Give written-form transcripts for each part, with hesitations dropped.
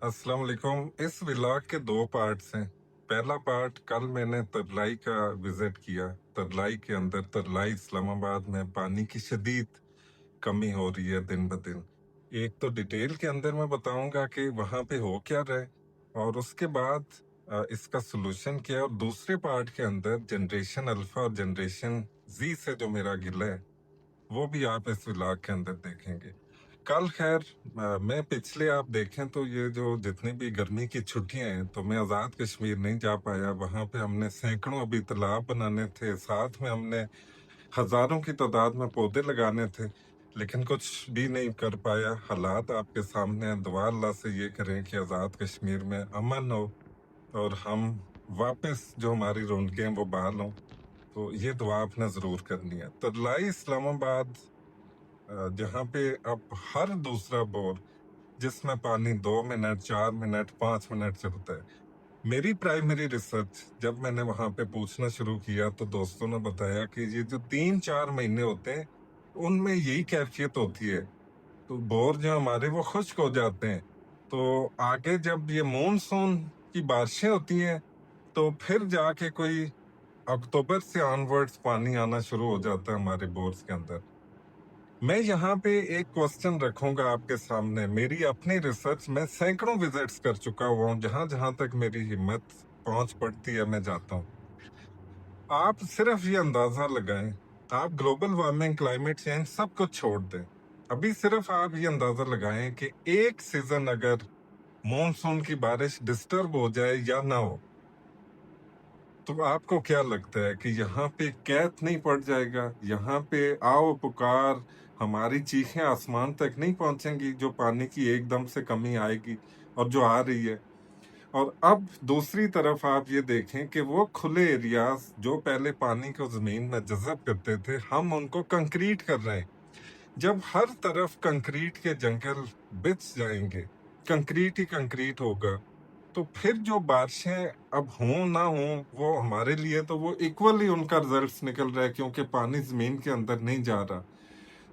अस्सलाम वालेकुम। इस व्लॉग के दो पार्ट्स हैं। पहला पार्ट, कल मैंने तरलाई का विजिट किया। तरलाई के अंदर, तरलाई इस्लामाबाद में पानी की शदीद कमी हो रही है दिन ब दिन। एक तो डिटेल के अंदर मैं बताऊंगा कि वहाँ पे हो क्या रहा है, और उसके बाद इसका सोल्यूशन क्या है, और दूसरे पार्ट के अंदर जनरेशन अल्फा और जनरेशन जी से जो मेरा गिला है वो भी आप इस व्लॉग के अंदर देखेंगे। कल खैर मैं पिछले आप देखें तो ये जो जितनी भी गर्मी की छुट्टियां हैं, तो मैं आज़ाद कश्मीर नहीं जा पाया। वहां पे हमने सैकड़ों अभी तालाब बनाने थे, साथ में हमने हजारों की तादाद में पौधे लगाने थे, लेकिन कुछ भी नहीं कर पाया। हालात आपके सामने हैं। दुआ अल्लाह से ये करें कि आज़ाद कश्मीर में अमन हो और हम वापस जो हमारी रौनकें हैं वो बहाल हों। तो ये दुआ आपने ज़रूर करनी है। तरलाई इस्लामाबाद जहाँ पे अब हर दूसरा बोर जिसमें पानी 2 मिनट, 4 मिनट, 5 मिनट चलता है। मेरी प्राइमरी रिसर्च जब मैंने वहां पे पूछना शुरू किया तो दोस्तों ने बताया कि ये जो 3-4 महीने होते हैं उनमें यही कैफियत होती है। तो बोर जो हमारे वो खुश्क हो जाते हैं। तो आगे जब ये मॉनसून की बारिशें होती हैं तो फिर जाके कोई अक्टूबर से ऑनवर्ड्स पानी आना शुरू हो जाता है हमारे बोर्स के अंदर। मैं यहाँ पे एक क्वेश्चन रखूंगा आपके सामने। मेरी अपनी रिसर्च में सैकड़ों विजिट्स कर चुका हुआ हूँ, जहां जहां तक मेरी हिम्मत पहुंच पड़ती है मैं जाता हूँ। आप सिर्फ ये अंदाजा लगाएं, आप ग्लोबल वार्मिंग, क्लाइमेट चेंज सब कुछ छोड़ दें। अभी सिर्फ आप ये अंदाजा लगाएं कि एक सीजन अगर मॉनसून की बारिश डिस्टर्ब हो जाए या ना हो, तो आपको क्या लगता है कि यहाँ पे कैद नहीं पड़ जाएगा? यहाँ पे आओ पुकार, हमारी चीखें आसमान तक नहीं पहुंचेंगी जो पानी की एकदम से कमी आएगी और जो आ रही है। और अब दूसरी तरफ आप ये देखें कि वो खुले एरियाज जो पहले पानी को जमीन में जज़ब करते थे, हम उनको कंक्रीट कर रहे हैं। जब हर तरफ कंक्रीट के जंगल बिछ जाएंगे, कंक्रीट ही कंक्रीट होगा, तो फिर जो बारिशें अब हों ना हों, वो हमारे लिए तो वो इक्वली उनका रिजल्ट्स निकल रहा है, क्योंकि पानी जमीन के अंदर नहीं जा रहा।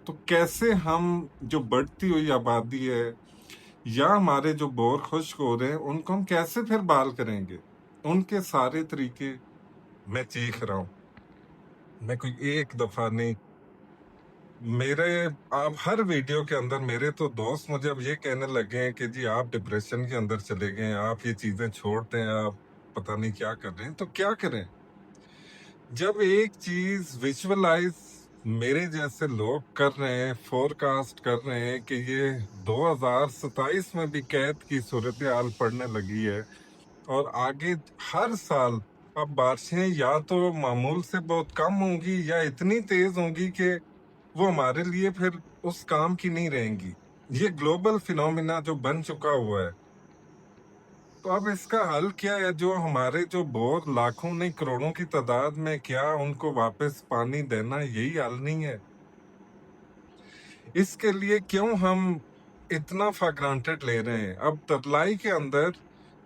तो कैसे हम जो बढ़ती हुई आबादी है या हमारे जो बोर खुश्क हो रहे हैं उनको हम कैसे फिर बहाल करेंगे? उनके सारे तरीके मैं चीख रहा हूँ। मैं कोई एक दफा नहीं, मेरे आप हर वीडियो के अंदर मेरे तो दोस्त मुझे अब ये कहने लगे हैं कि जी आप डिप्रेशन के अंदर चले गए हैं, आप ये चीजें छोड़ते हैं, आप पता नहीं क्या कर रहे हैं। तो क्या करें जब एक चीज विजुअलाइज मेरे जैसे लोग कर रहे हैं, फोरकास्ट कर रहे हैं कि ये 2027 में भी कैद की सूरत हाल पड़ने लगी है, और आगे हर साल अब बारिशें या तो मामूल से बहुत कम होंगी या इतनी तेज होंगी कि वो हमारे लिए फिर उस काम की नहीं रहेंगी। ये ग्लोबल फिनोमिना जो बन चुका हुआ है। तो अब इसका हल क्या है? जो हमारे जो बोर लाखों नहीं करोड़ों की तादाद में, क्या उनको वापस पानी देना यही हल नहीं है? इसके लिए क्यों हम इतना फॉर ग्रांटेड ले रहे हैं? अब ततलाई के अंदर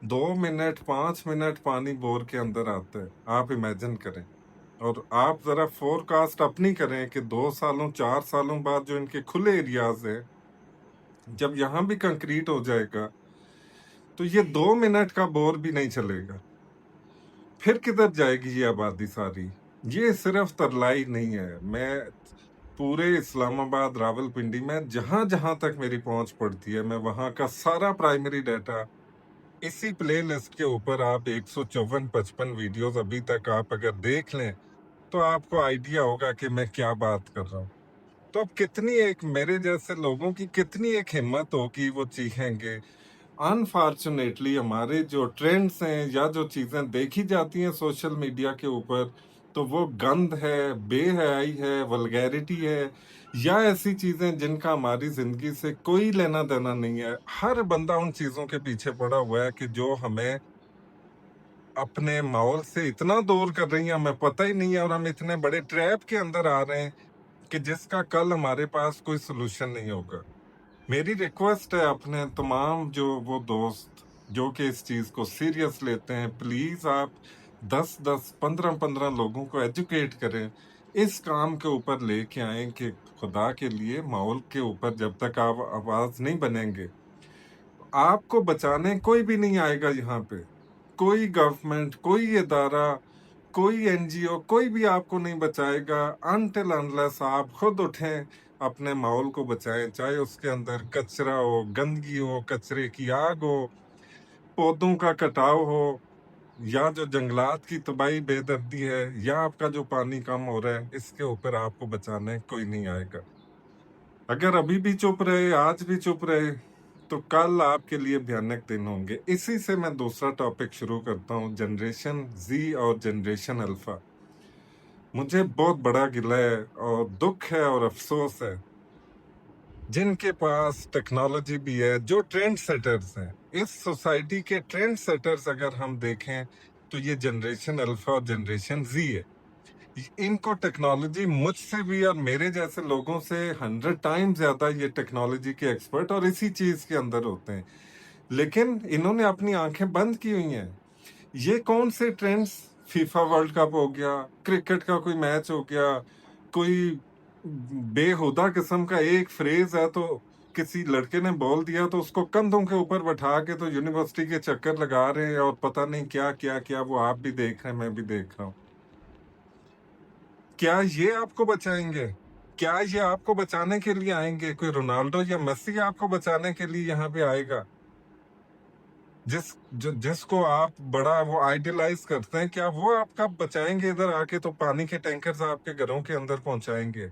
2 मिनट, 5 मिनट पानी बोर के अंदर आता है, आप इमेजिन करें। और आप जरा फोरकास्ट अपनी करें कि 2 सालों 4 सालों बाद जो इनके खुले एरियाज है, जब यहाँ भी कंक्रीट हो जाएगा तो ये 2 मिनट का बोर भी नहीं चलेगा। फिर किधर जाएगी ये आबादी सारी? ये सिर्फ तरलाई नहीं है, मैं पूरे इस्लामाबाद, रावलपिंडी में जहां जहां तक मेरी पहुंच पड़ती है, मैं वहां का सारा प्राइमरी डाटा इसी प्ले लिस्ट के ऊपर, आप 154-55 वीडियोस अभी तक आप अगर देख लें तो आपको आइडिया होगा कि मैं क्या बात कर रहा हूँ। तो अब कितनी एक मेरे जैसे लोगों की कितनी एक हिम्मत होगी वो चीखेंगे। अनफॉर्चुनेटली हमारे जो ट्रेंड्स हैं या जो चीजें देखी जाती हैं सोशल मीडिया के ऊपर, तो वो गंद है, बेहयाई है, वल्गैरिटी है, या ऐसी चीजें जिनका हमारी जिंदगी से कोई लेना देना नहीं है। हर बंदा उन चीजों के पीछे पड़ा हुआ है कि जो हमें अपने माहौल से इतना दूर कर रही है, हमें पता ही नहीं है, और हम इतने बड़े ट्रैप के अंदर आ रहे हैं कि जिसका कल हमारे पास कोई सोल्यूशन नहीं होगा। मेरी रिक्वेस्ट है अपने तमाम जो वो दोस्त जो कि इस चीज को सीरियस लेते हैं, प्लीज आप 10-10, 15-15 लोगों को एजुकेट करें, इस काम के ऊपर लेके आए कि खुदा के लिए माहौल के ऊपर जब तक आप आवाज नहीं बनेंगे, आपको बचाने कोई भी नहीं आएगा यहाँ पे, कोई गवर्नमेंट, कोई इदारा, कोई एनजीओ, कोई भी आपको नहीं बचाएगा अनटिल अनलेस आप खुद उठें, अपने माहौल को बचाएं, चाहे उसके अंदर कचरा हो, गंदगी हो, कचरे की आग हो, पौधों का कटाव हो, या जो जंगलात की तबाही बेदर्दी है, या आपका जो पानी कम हो रहा है, इसके ऊपर आपको बचाने कोई नहीं आएगा। अगर अभी भी चुप रहे, आज भी चुप रहे, तो कल आपके लिए भयानक दिन होंगे। इसी से मैं दूसरा टॉपिक शुरू करता हूँ, जनरेशन जी और जनरेशन अल्फा। मुझे बहुत बड़ा गिला है और दुख है और अफसोस है, जिनके पास टेक्नोलॉजी भी है, जो ट्रेंड सेटर्स हैं, इस सोसाइटी के ट्रेंड सेटर्स अगर हम देखें तो ये जनरेशन अल्फा और जनरेशन जी है। इनको टेक्नोलॉजी मुझसे भी और मेरे जैसे लोगों से 100 टाइम ज्यादा ये टेक्नोलॉजी के एक्सपर्ट और इसी चीज के अंदर होते हैं, लेकिन इन्होंने अपनी आंखें बंद की हुई हैं। ये कौन से ट्रेंड्स, फीफा वर्ल्ड कप हो गया, क्रिकेट का कोई मैच हो गया, कोई बेहुदा किस्म का एक फ्रेज है तो किसी लड़के ने बोल दिया तो उसको कंधों के ऊपर बैठा के तो यूनिवर्सिटी के चक्कर लगा रहे हैं और पता नहीं क्या क्या क्या, वो आप भी देख रहे हैं, मैं भी देख रहा हूँ। क्या ये आपको बचाएंगे? क्या ये आपको बचाने के लिए आएंगे? कोई रोनाल्डो या मेसी आपको बचाने के लिए यहाँ पे आएगा? जिसको आप बड़ा वो आइडियलाइज करते हैं, क्या वो आपका बचाएंगे इधर आके तो पानी के टैंकर्स आपके घरों के अंदर पहुंचाएंगे?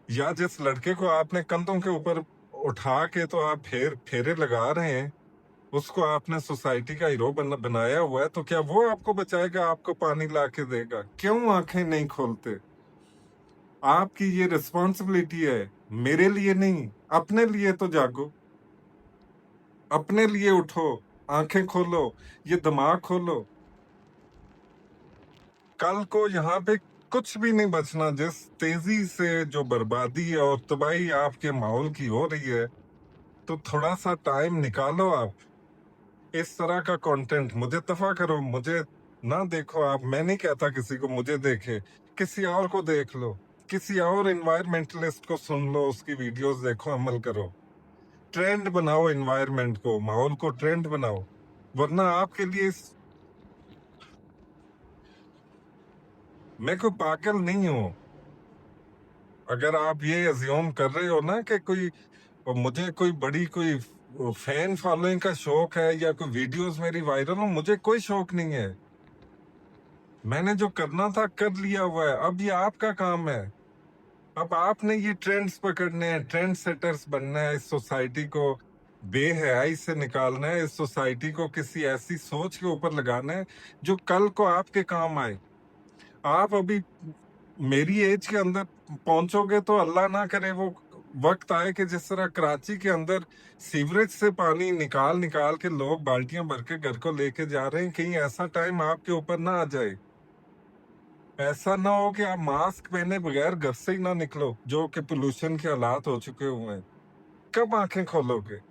या जिस लड़के को आपने कंधों के ऊपर उठा के तो आप फेरे लगा रहे हैं, उसको आपने सोसाइटी का हीरो बनाया हुआ है, तो क्या वो आपको बचाएगा, आपको पानी ला के देगा? क्यों आंखें नहीं खोलते? आपकी ये रिस्पॉन्सिबिलिटी है, मेरे लिए नहीं, अपने लिए तो जागो, अपने लिए उठो, आंखें खोलो, ये दिमाग खोलो। कल को यहाँ पे कुछ भी नहीं बचना। जिस तेजी से जो बर्बादी और तबाही आपके माहौल की हो रही है, तो थोड़ा सा टाइम निकालो। आप इस तरह का कंटेंट मुझे दफा करो, मुझे ना देखो आप। मैं नहीं कहता किसी को मुझे देखे, किसी और को देख लो, किसी और एनवायरमेंटलिस्ट को सुन लो, उसकी वीडियोस देखो, अमल करो, ट्रेंड बनाओ, एनवायरमेंट को, माहौल को ट्रेंड बनाओ। वरना आपके लिए मैं कोई पागल नहीं हूं। अगर आप ये अज्यूम कर रहे हो ना कि कोई मुझे कोई बड़ी कोई फैन फॉलोइंग का शौक है या कोई वीडियोस मेरी वायरल हो, मुझे कोई शौक नहीं है। मैंने जो करना था कर लिया हुआ है। अब ये आपका काम है। अब आपने ये ट्रेंड्स पकड़ने हैं, ट्रेंड सेटर्स बनना है, इस सोसाइटी को बेहयाई से निकालना है, इस सोसाइटी को किसी ऐसी सोच के ऊपर लगाना है जो कल को आपके काम आए। आप अभी मेरी एज के अंदर पहुंचोगे तो अल्लाह ना करे वो वक्त आए कि जिस तरह कराची के अंदर सीवरेज से पानी निकाल निकाल के लोग बाल्टियां भर के घर को लेके जा रहे हैं, कहीं ऐसा टाइम आपके ऊपर ना आ जाए। ऐसा ना हो कि आप मास्क पहने बगैर घर से ही ना निकलो, जो कि पोल्यूशन के हालात हो चुके हुए हैं। कब आंखें खोलोगे?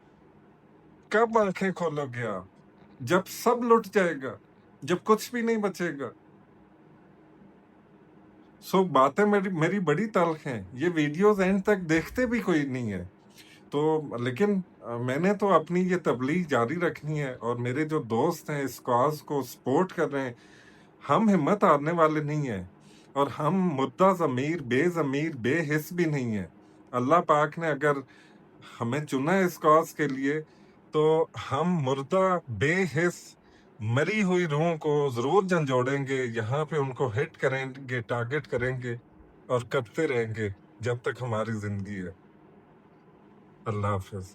कब आंखें खोलोगे आप? जब सब लुट जाएगा, जब कुछ भी नहीं बचेगा। सो बातें मेरी बड़ी तल्ख हैं। ये वीडियोस एंड तक देखते भी कोई नहीं है तो, लेकिन मैंने तो अपनी ये तबलीग जारी रखनी है और मेरे जो दोस्त हैं इस कॉज को सपोर्ट कर रहे हैं, हम हिम्मत हारने वाले नहीं हैं और हम मुद्दा ज़मीर बेज़मीर बेहिस भी नहीं है। अल्लाह पाक ने अगर हमें चुना है इस कॉज के लिए, तो हम मुर्दा बेहिस मरी हुई रूहों को जरूर झंझोड़ेंगे, यहाँ पे उनको हिट करेंगे, टारगेट करेंगे और करते रहेंगे जब तक हमारी जिंदगी है। अल्लाह हाफिज।